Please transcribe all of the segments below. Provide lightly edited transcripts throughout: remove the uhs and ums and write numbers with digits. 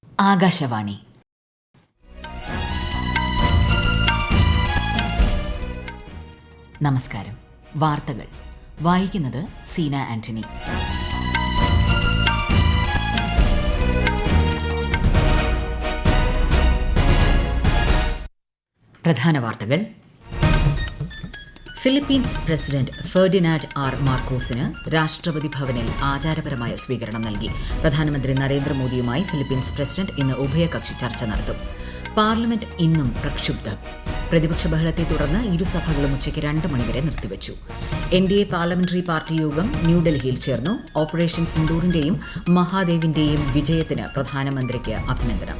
ആകാശവാണി. നമസ്കാരം. വാർത്തകൾ വായിക്കുന്നത് സീന ആന്റണി. പ്രധാന വാർത്തകൾ. ഫിലിപ്പീൻസ് പ്രസിഡന്റ് ഫെർഡിനാൻഡ് ആർ മാർക്കോസിന് രാഷ്ട്രപതി ഭവനിൽ ആചാരപരമായ സ്വീകരണം നൽകി. പ്രധാനമന്ത്രി നരേന്ദ്രമോദിയുമായി ഫിലിപ്പീൻസ് പ്രസിഡന്റ് ഇന്ന് ഉഭയകക്ഷി ചർച്ച നടത്തും. പാർലമെന്റ് ഇന്നും പ്രക്ഷുബ്ധം. പ്രതിപക്ഷ ബഹളത്തെ തുടർന്ന് ഇരുസഭകളും ഉച്ചയ്ക്ക് 2 മണിവരെ നിർത്തിവച്ചു. NDA പാർലമെന്ററി പാർട്ടി യോഗം ന്യൂഡൽഹിയിൽ ചേർന്നു. ഓപ്പറേഷൻ സിന്ദൂറിന്റെയും മഹാദേവിന്റെയും വിജയത്തിന് പ്രധാനമന്ത്രിക്ക് അഭിനന്ദനം.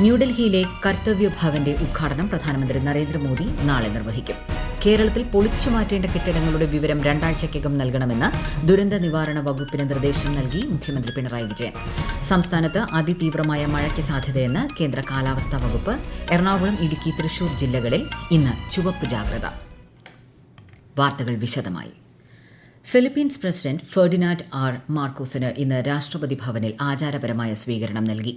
ന്യൂഡൽഹിയിലെ കർത്തവ്യ ഭവന്റെ ഉദ്ഘാടനം പ്രധാനമന്ത്രി നരേന്ദ്രമോദി നാളെ നിർവഹിക്കും. കേരളത്തിൽ പൊളിച്ചുമാറ്റേണ്ട കെട്ടിടങ്ങളുടെ വിവരം 2 ആഴ്ചയ്ക്കകം നൽകണമെന്ന് ദുരന്ത നിവാരണ വകുപ്പിന് നിർദ്ദേശം നൽകി മുഖ്യമന്ത്രി പിണറായി വിജയൻ. സംസ്ഥാനത്ത് അതിതീവ്രമായ മഴയ്ക്ക് സാധ്യതയെന്ന് കേന്ദ്ര കാലാവസ്ഥാ വകുപ്പ്. എറണാകുളം, ഇടുക്കി, തൃശൂർ ജില്ലകളിൽ ഇന്ന് ചുവപ്പ് ജാഗ്രത. വാർത്തകൾ വിശദമായി. ഫിലിപ്പീൻസ് പ്രസിഡന്റ് ഫെർഡിനാൻഡ് ആർ മാർക്കോസിന് ഇന്ന് രാഷ്ട്രപതി ഭവനിൽ ആചാരപരമായ സ്വീകരണം നൽകി.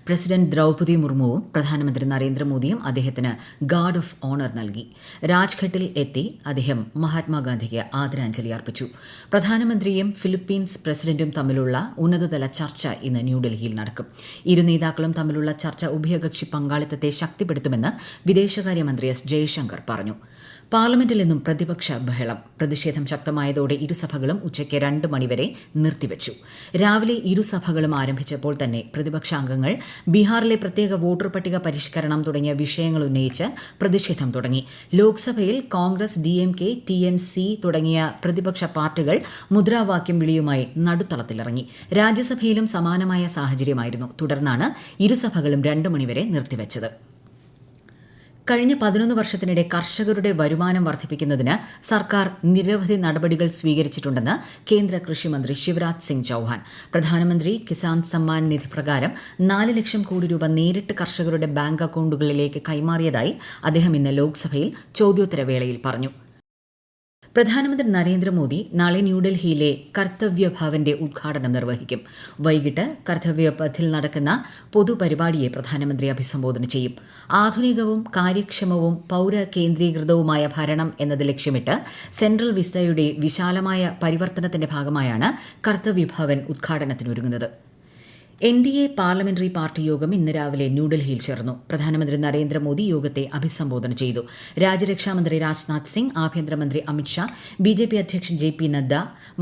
പ്രസിഡന്റ് ദ്രൌപദി മുർമുവും പ്രധാനമന്ത്രി നരേന്ദ്രമോദിയും അദ്ദേഹത്തിന് ഗാർഡ് ഓഫ് ഓണർ നൽകി. രാജ്ഘട്ടിൽ എത്തി അദ്ദേഹം മഹാത്മാഗാന്ധിക്ക് ആദരാഞ്ജലി അർപ്പിച്ചു. പ്രധാനമന്ത്രിയും ഫിലിപ്പീൻസ് പ്രസിഡന്റും തമ്മിലുള്ള ഉന്നതതല ചർച്ച ഇന്ന് ന്യൂഡൽഹിയിൽ നടക്കും. ഇരു നേതാക്കളും തമ്മിലുള്ള ചർച്ച ഉഭയകക്ഷി പങ്കാളിത്തത്തെ ശക്തിപ്പെടുത്തുമെന്ന് വിദേശകാര്യമന്ത്രി എസ് ജയശങ്കർ പറഞ്ഞു. പാർലമെന്റിൽ നിന്നും പ്രതിപക്ഷ ബഹളം. പ്രതിഷേധം ശക്തമായതോടെ ഇരുസഭകളും ഉച്ചയ്ക്ക് 2 മണിവരെ നിർത്തിവച്ചു. രാവിലെ ഇരുസഭകളും ആരംഭിച്ചപ്പോൾ തന്നെ പ്രതിപക്ഷാംഗങ്ങൾ ബീഹാറിലെ പ്രത്യേക വോട്ടർ പട്ടിക പരിഷ്കരണം തുടങ്ങിയ വിഷയങ്ങൾ ഉന്നയിച്ച് പ്രതിഷേധം തുടങ്ങി. ലോക്സഭയിൽ കോൺഗ്രസ്, DMK, TMC തുടങ്ങിയ പ്രതിപക്ഷ പാർട്ടികൾ മുദ്രാവാക്യം വിളിയുമായി നടുത്തളത്തിലിറങ്ങി. രാജ്യസഭയിലും സമാനമായ സാഹചര്യമായിരുന്നു. തുടർന്നാണ് ഇരുസഭകളും 2 മണിവരെ നിർത്തിവച്ചത്. കഴിഞ്ഞ 11 വർഷത്തിനിടെ കർഷകരുടെ വരുമാനം വർദ്ധിപ്പിക്കുന്നതിന് സർക്കാർ നിരവധി നടപടികൾ സ്വീകരിച്ചിട്ടുണ്ടെന്ന് കേന്ദ്ര കൃഷിമന്ത്രി ശിവരാജ് സിംഗ് ചൌഹാൻ. പ്രധാനമന്ത്രി കിസാൻ സമ്മാൻ നിധി പ്രകാരം 4 ലക്ഷം കോടി രൂപ നേരിട്ട് കർഷകരുടെ ബാങ്ക് അക്കൌണ്ടുകളിലേക്ക് കൈമാറിയതായി അദ്ദേഹം ഇന്ന് ലോക്സഭയിൽ ചോദ്യോത്തരവേളയിൽ പറഞ്ഞു. പ്രധാനമന്ത്രി നരേന്ദ്രമോദി നാളെ ന്യൂഡൽഹിയിലെ കർത്തവ്യ ഭവന്റെ ഉദ്ഘാടനം നിർവഹിക്കും. വൈകിട്ട് കർത്തവ്യ പഥിൽ നടക്കുന്ന പൊതുപരിപാടിയെ പ്രധാനമന്ത്രി അഭിസംബോധന ചെയ്യും. ആധുനികവും കാര്യക്ഷമവും പൌരകേന്ദ്രീകൃതവുമായ ഭരണം എന്നത് ലക്ഷ്യമിട്ട് സെൻട്രൽ വിസ്തയുടെ വിശാലമായ പരിവർത്തനത്തിന്റെ ഭാഗമായാണ് കർത്തവ്യ ഭവൻ ഉദ്ഘാടനത്തിനൊരുങ്ങുന്നത്. NDA പാർലമെന്ററി പാർട്ടി യോഗം ഇന്ന് രാവിലെ ന്യൂഡൽഹിയിൽ ചേർന്നു. പ്രധാനമന്ത്രി നരേന്ദ്രമോദി യോഗത്തെ അഭിസംബോധന ചെയ്തു. രാജ്യരക്ഷാമന്ത്രി രാജ്നാഥ് സിംഗ്, ആഭ്യന്തരമന്ത്രി അമിത്ഷാ, BJP അധ്യക്ഷൻ JP നദ്ദ,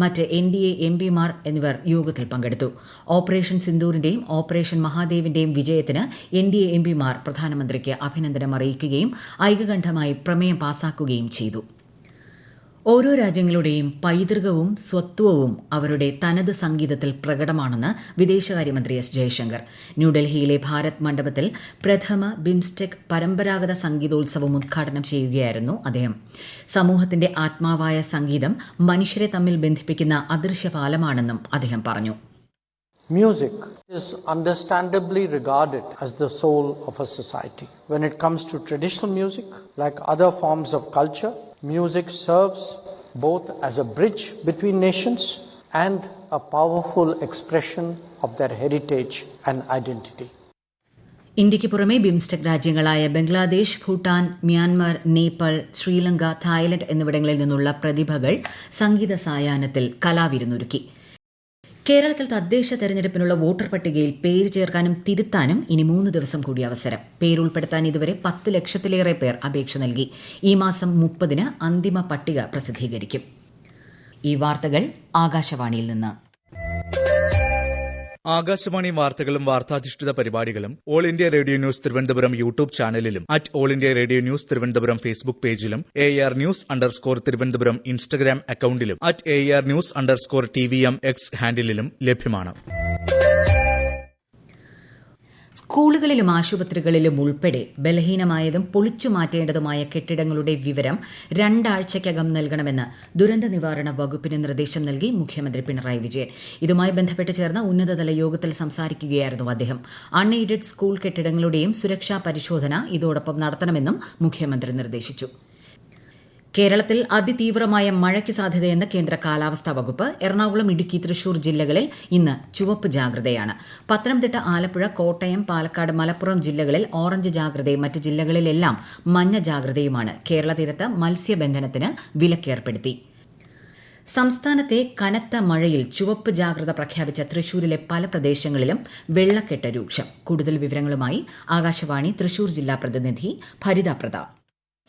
മറ്റ് NDA MPമാർ എന്നിവർ യോഗത്തിൽ പങ്കെടുത്തു. ഓപ്പറേഷൻ സിന്ദൂറിന്റെയും ഓപ്പറേഷൻ മഹാദേവിന്റെയും വിജയത്തിന് NDA MPമാർ പ്രധാനമന്ത്രിക്ക് അഭിനന്ദനം അറിയിക്കുകയും ഐകകണ്ഠമായി പ്രമേയം പാസാക്കുകയും ചെയ്തു. ഓരോ രാജ്യങ്ങളുടെയും പൈതൃകവും സ്വത്വവും അവരുടെ തനത് സംഗീതത്തിൽ പ്രകടമാണെന്ന് വിദേശകാര്യമന്ത്രി എസ് ജയശങ്കർ. ന്യൂഡൽഹിയിലെ ഭാരത് മണ്ഡപത്തിൽ പ്രഥമ ബിംസ്റ്റെക് പരമ്പരാഗത സംഗീതോത്സവം ഉദ്ഘാടനം ചെയ്യുകയായിരുന്നു അദ്ദേഹം. സമൂഹത്തിന്റെ ആത്മാവായ സംഗീതം മനുഷ്യരെ തമ്മിൽ ബന്ധിപ്പിക്കുന്ന അദൃശ്യ പാലമാണെന്നും അദ്ദേഹം പറഞ്ഞു. Music is understandably regarded as the soul of a society. When it comes to traditional music, like other forms of culture, music serves both as a bridge between nations and a powerful expression of their heritage and identity. ഇന്ത്യയ്ക്ക് പുറമെ BIMSTEC രാജ്യങ്ങളായ Bangladesh, Bhutan, Myanmar, Nepal, Sri Lanka, Thailand എന്നിവിടങ്ങളിൽ നിന്നുള്ള പ്രതിഭകൾ സംഗീത സായാഹ്നത്തിൽ കലാവിരുന്നൊരുക്കി. കേരളത്തിൽ തദ്ദേശ തെരഞ്ഞെടുപ്പിനുള്ള വോട്ടർ പട്ടികയിൽ പേര് ചേർക്കാനും തിരുത്താനും ഇനി 3 ദിവസം കൂടി അവസരം. പേരുൾപ്പെടുത്താൻ ഇതുവരെ 10 ലക്ഷത്തിലേറെ പേർ അപേക്ഷ നൽകി. ഈ മാസം 30-ന് അന്തിമ പട്ടിക പ്രസിദ്ധീകരിക്കും. ഈ വാർത്തകൾ ആകാശവാണിയിൽ നിന്ന്. ആകാശവാണി വാർത്തകളും വാർത്താധിഷ്ഠിത പരിപാടികളും All India Radio News Thiruvananthapuram YouTube ചാനലിലും All India Radio News Thiruvananthapuram Facebook പേജിലും AR News_ തിരുവനന്തപുരം ഇൻസ്റ്റഗ്രാം അക്കൌണ്ടിലും AR News_TVM X ഹാൻഡിലും ലഭ്യമാണ്. സ്കൂളുകളിലും ആശുപത്രികളിലും ഉൾപ്പെടെ ബലഹീനമായതും പൊളിച്ചു മാറ്റേണ്ടതുമായ കെട്ടിടങ്ങളുടെ വിവരം 2 ആഴ്ചയ്ക്കകം നൽകണമെന്ന് ദുരന്ത നിവാരണ വകുപ്പിന് നിർദ്ദേശം നൽകി മുഖ്യമന്ത്രി പിണറായി വിജയൻ. ഇതുമായി ബന്ധപ്പെട്ട് ചേർന്ന ഉന്നതതല യോഗത്തിൽ സംസാരിക്കുകയായിരുന്നു അദ്ദേഹം. അൺഎയ്ഡഡ് സ്കൂൾ കെട്ടിടങ്ങളുടെയും സുരക്ഷാ പരിശോധന ഇതോടൊപ്പം നടത്തണമെന്നും മുഖ്യമന്ത്രി നിർദ്ദേശിച്ചു. കേരളത്തിൽ അതിതീവ്രമായ മഴയ്ക്ക് സാധ്യതയെന്ന് കേന്ദ്ര കാലാവസ്ഥാ വകുപ്പ്. എറണാകുളം, ഇടുക്കി, തൃശൂർ ജില്ലകളിൽ ഇന്ന് ചുവപ്പ് ജാഗ്രതയാണ്. പത്തനംതിട്ട, ആലപ്പുഴ, കോട്ടയം, പാലക്കാട്, മലപ്പുറം ജില്ലകളിൽ ഓറഞ്ച് ജാഗ്രതയും മറ്റ് ജില്ലകളിലെല്ലാം മഞ്ഞ ജാഗ്രതയുമാണ്. കേരള തീരത്ത് മത്സ്യബന്ധനത്തിന് വിലക്കേർപ്പെടുത്തി. സംസ്ഥാനത്തെ കനത്ത മഴയിൽ ചുവപ്പ് ജാഗ്രത പ്രഖ്യാപിച്ച തൃശൂരിലെ പല പ്രദേശങ്ങളിലും വെള്ളക്കെട്ട് രൂക്ഷം. കൂടുതൽ വിവരങ്ങളുമായി ആകാശവാണി തൃശൂർ ജില്ലാ പ്രതിനിധി ഭരിത പ്രതാപ്.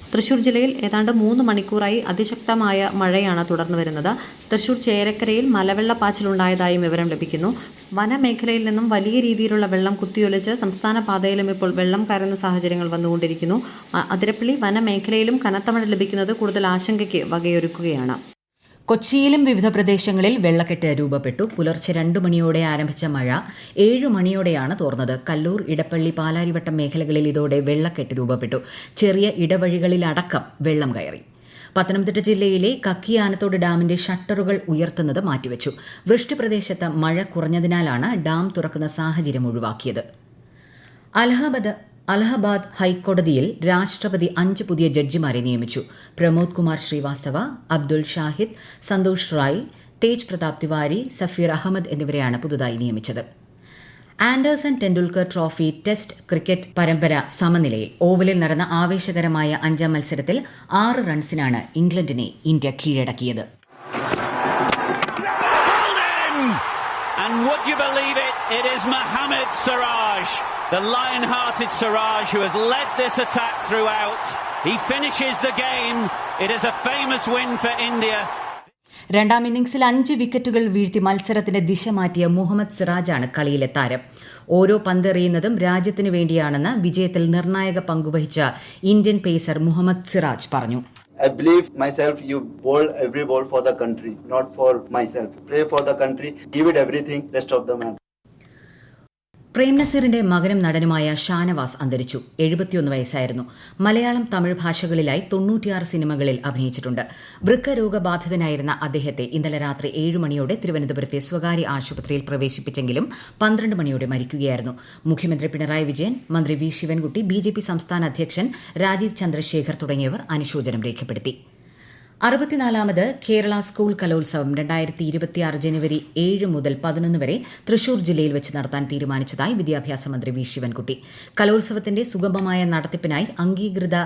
തൃശൂർ ജില്ലയിൽ ഏതാണ്ട് 3 മണിക്കൂറായി അതിശക്തമായ മഴയാണ് തുടർന്നു വരുന്നത്. തൃശൂർ ചേരക്കരയിൽ മലവെള്ളപ്പാച്ചിലുണ്ടായതായും വിവരം ലഭിക്കുന്നു. വനമേഖലയിൽ നിന്നും വലിയ രീതിയിലുള്ള വെള്ളം കുത്തിയൊലിച്ച് സംസ്ഥാന പാതയിലും ഇപ്പോൾ വെള്ളം കയറുന്ന സാഹചര്യങ്ങൾ വന്നുകൊണ്ടിരിക്കുന്നു. അതിരപ്പള്ളി വനമേഖലയിലും കനത്ത മഴ ലഭിക്കുന്നത് കൂടുതൽ ആശങ്കയ്ക്ക് വകയൊരുക്കുകയാണ്. കൊച്ചിയിലും വിവിധ പ്രദേശങ്ങളിൽ വെള്ളക്കെട്ട് രൂപപ്പെട്ടു. പുലർച്ചെ 2 മണിയോടെ ആരംഭിച്ച മഴ 7 മണിയോടെയാണ് തോർന്നത്. കല്ലൂർ, ഇടപ്പള്ളി, പാലാരിവട്ടം മേഖലകളിൽ ഇതോടെ വെള്ളക്കെട്ട് രൂപപ്പെട്ടു. ചെറിയ ഇടവഴികളിലടക്കം വെള്ളം കയറി. പത്തനംതിട്ട ജില്ലയിലെ കക്കിയാനത്തോട് ഡാമിന്റെ ഷട്ടറുകൾ ഉയർത്തുന്നത് മാറ്റിവെച്ചു. വൃഷ്ടിപ്രദേശത്ത് മഴ കുറഞ്ഞതിനാലാണ് ഡാം തുറക്കുന്ന സാഹചര്യം ഒഴിവാക്കിയത്. അലഹബാദ് ഹൈക്കോടതിയിൽ രാഷ്ട്രപതി 5 പുതിയ ജഡ്ജിമാരെ നിയമിച്ചു. പ്രമോദ് കുമാർ ശ്രീവാസ്തവ, അബ്ദുൾ ഷാഹിദ്, സന്തോഷ് റായ്, തേജ് പ്രതാപ് തിവാരി, സഫീർ അഹമ്മദ് എന്നിവരെയാണ് പുതുതായി നിയമിച്ചത്. Anderson Tendulkar trophy test cricket പരമ്പര സമനിലയിൽ. ഓവലിൽ നടന്ന ആവേശകരമായ 5ാം മത്സരത്തിൽ 6 റൺസിനാണ് ഇംഗ്ലണ്ടിനെ ഇന്ത്യ കീഴടക്കിയത്. And would you believe it? It is Mohammad Siraj, the lion-hearted Siraj, who has led this attack throughout. He finishes the game. It is a famous win for India. രണ്ടാം ഇന്നിംഗ്സിൽ 5 വിക്കറ്റുകൾ വീഴ്ത്തി മത്സരത്തിന്റെ ദിശ മാറ്റിയ മുഹമ്മദ് സിറാജാണ് കളിയിലെ താരം. ഓരോ പന്തെറിയുന്നതും രാജ്യത്തിനു വേണ്ടിയാണെന്ന് വിജയത്തിൽ നിർണായക പങ്കുവഹിച്ച ഇന്ത്യൻ പേസർ മുഹമ്മദ് സിറാജ് പറഞ്ഞു. I believe myself, you bowl every ball for the country, not for myself. Play for the country, give it everything, rest of the match. Prem നസീറിന്റെ മകനും നടനുമായ ഷാനവാസ് അന്തരിച്ചു. 71 വയസ്സായിരുന്നു. മലയാളം, തമിഴ് ഭാഷകളിലായി 96 സിനിമകളിൽ അഭിനയിച്ചിട്ടുണ്ട്. വൃക്ക രോഗബാധിതനായിരുന്ന അദ്ദേഹത്തെ ഇന്നലെ രാത്രി 7 മണിയോടെ തിരുവനന്തപുരത്തെ സ്വകാര്യ ആശുപത്രിയിൽ പ്രവേശിപ്പിച്ചെങ്കിലും 12 മണിയോടെ മരിക്കുകയായിരുന്നു. മുഖ്യമന്ത്രി പിണറായി വിജയൻ, മന്ത്രി വി ശിവൻകുട്ടി, BJP സംസ്ഥാന അധ്യക്ഷൻ രാജീവ് ചന്ദ്രശേഖർ തുടങ്ങിയവർ അനുശോചനം രേഖപ്പെടുത്തി. 64ാമത് കേരള സ്കൂൾ കലോത്സവം 2026 ജനുവരി 7 മുതൽ 11 വരെ തൃശൂർ ജില്ലയിൽ വെച്ച് നടത്താൻ തീരുമാനിച്ചതായി വിദ്യാഭ്യാസ മന്ത്രി വി ശിവൻകുട്ടി. കലോത്സവത്തിന്റെ സുഗമമായ നടത്തിപ്പിനായി അംഗീകൃത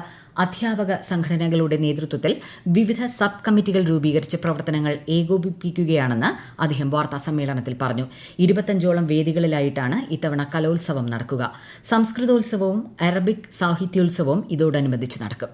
അധ്യാപക സംഘടനകളുടെ നേതൃത്വത്തിൽ വിവിധ സബ് കമ്മിറ്റികൾ രൂപീകരിച്ച് പ്രവർത്തനങ്ങൾ ഏകോപിപ്പിക്കുകയാണെന്ന് അദ്ദേഹം വാർത്താസമ്മേളനത്തിൽ പറഞ്ഞു. 25ഓളം വേദികളിലായിട്ടാണ് ഇത്തവണ കലോത്സവം നടക്കുക. സംസ്കൃതോത്സവവും അറബിക് സാഹിത്യോത്സവവും ഇതോടനുബന്ധിച്ച് നടക്കും.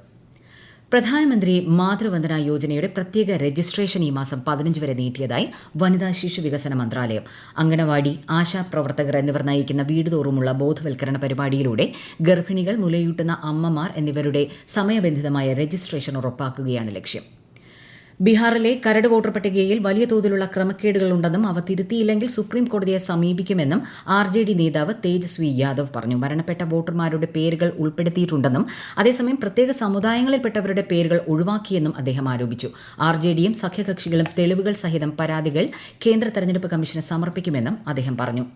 പ്രധാനമന്ത്രി മാതൃവന്ദന യോജനയുടെ പ്രത്യേക രജിസ്ട്രേഷൻ ഈ മാസം 15 വരെ നീട്ടിയതായി വനിതാ ശിശു വികസന മന്ത്രാലയം. അംഗനവാടി, ആശാപ്രവർത്തകർ എന്നിവർ നയിക്കുന്ന വീടുതോറുമുള്ള ബോധവൽക്കരണ പരിപാടിയിലൂടെ ഗർഭിണികൾ, മുലയൂട്ടുന്ന അമ്മമാർ എന്നിവരുടെ സമയബന്ധിതമായ രജിസ്ട്രേഷൻ ഉറപ്പാക്കുകയാണ് ലക്ഷ്യം. ബീഹാറിലെ കരട് വോട്ടർ പട്ടികയിൽ വലിയ തോതിലുള്ള ക്രമക്കേടുകളുണ്ടെന്നും അവ തിരുത്തിയില്ലെങ്കിൽ സുപ്രീം കോടതിയെ സമീപിക്കുമെന്നും RJD നേതാവ് തേജസ്വി യാദവ് പറഞ്ഞു. മരണപ്പെട്ട വോട്ടർമാരുടെ പേരുകൾ ഉൾപ്പെടുത്തിയിട്ടുണ്ടെന്നും അതേസമയം പ്രത്യേക സമുദായങ്ങളിൽപ്പെട്ടവരുടെ പേരുകൾ ഒഴിവാക്കിയെന്നും അദ്ദേഹം ആരോപിച്ചു. RJDയും സഖ്യകക്ഷികളും തെളിവുകൾ സഹിതം പരാതികൾ കേന്ദ്ര തെരഞ്ഞെടുപ്പ് കമ്മീഷന് സമർപ്പിക്കുമെന്നും അദ്ദേഹം പറഞ്ഞു.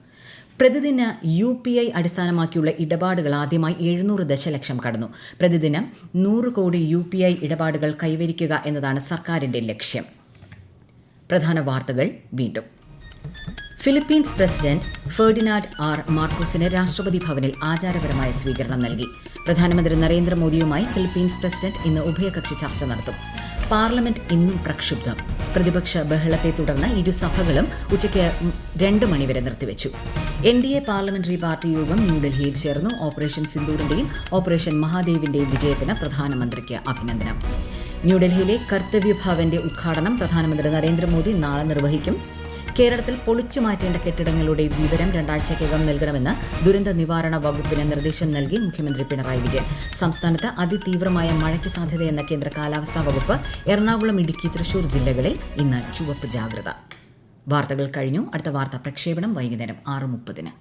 പ്രതിദിന UPI അടിസ്ഥാനമാക്കിയുള്ള ഇടപാടുകൾ ആദ്യമായി 700 ദശലക്ഷം കടന്നു. പ്രതിദിനം 100 കോടി UPI ഇടപാടുകൾ കൈവരിക്കുക എന്നതാണ് സർക്കാരിന്റെ ലക്ഷ്യം. പ്രധാന വാർത്തകൾ വീണ്ടും. ഫിലിപ്പീൻസ് പ്രസിഡന്റ് ഫെർഡിനാൻഡ് ആർ മാർക്കോസിന് രാഷ്ട്രപതി ഭവനിൽ ആചാരപരമായ സ്വീകരണം നൽകി. പ്രധാനമന്ത്രി നരേന്ദ്രമോദിയുമായി ഫിലിപ്പീൻസ് പ്രസിഡന്റ് ഇന്ന് ഉഭയകക്ഷി ചർച്ച നടത്തും. പാർലമെന്റ് ഇന്നും പ്രക്ഷുബ്ധം. പ്രതിപക്ഷ ബഹളത്തെ തുടർന്ന് ഇരുസഭകളും ഉച്ചയ്ക്ക് 2 മണിവരെ നിർത്തിവച്ചു. NDA പാർലമെന്ററി പാർട്ടി യോഗം ന്യൂഡൽഹിയിൽ ചേർന്നു. ഓപ്പറേഷൻ സിന്ദൂറിന്റെയും ഓപ്പറേഷൻ മഹാദേവിന്റെയും വിജയത്തിന് പ്രധാനമന്ത്രിക്ക് അഭിനന്ദനം. ന്യൂഡൽഹിയിലെ കർത്തവ്യ ഭവന്റെ ഉദ്ഘാടനം പ്രധാനമന്ത്രി നരേന്ദ്രമോദി നാളെ നിർവഹിക്കും. കേരളത്തിൽ പൊളിച്ചു മാറ്റേണ്ട കെട്ടിടങ്ങളുടെ വിവരം 2 ആഴ്ചയ്ക്കകം നൽകണമെന്ന് ദുരന്ത നിവാരണ വകുപ്പിന് നിർദ്ദേശം നൽകി മുഖ്യമന്ത്രി പിണറായി വിജയൻ. സംസ്ഥാനത്ത് അതിതീവ്രമായ മഴയ്ക്ക് സാധ്യതയെന്ന കേന്ദ്ര കാലാവസ്ഥാ വകുപ്പ്. എറണാകുളം, ഇടുക്കി, തൃശൂർ ജില്ലകളിൽ ഇന്ന് ചുവപ്പ് ജാഗ്രത. വാർത്തകൾ കഴിഞ്ഞു. അടുത്ത വാർത്താ പ്രക്ഷേപണം വൈകുന്നേരം 6:30.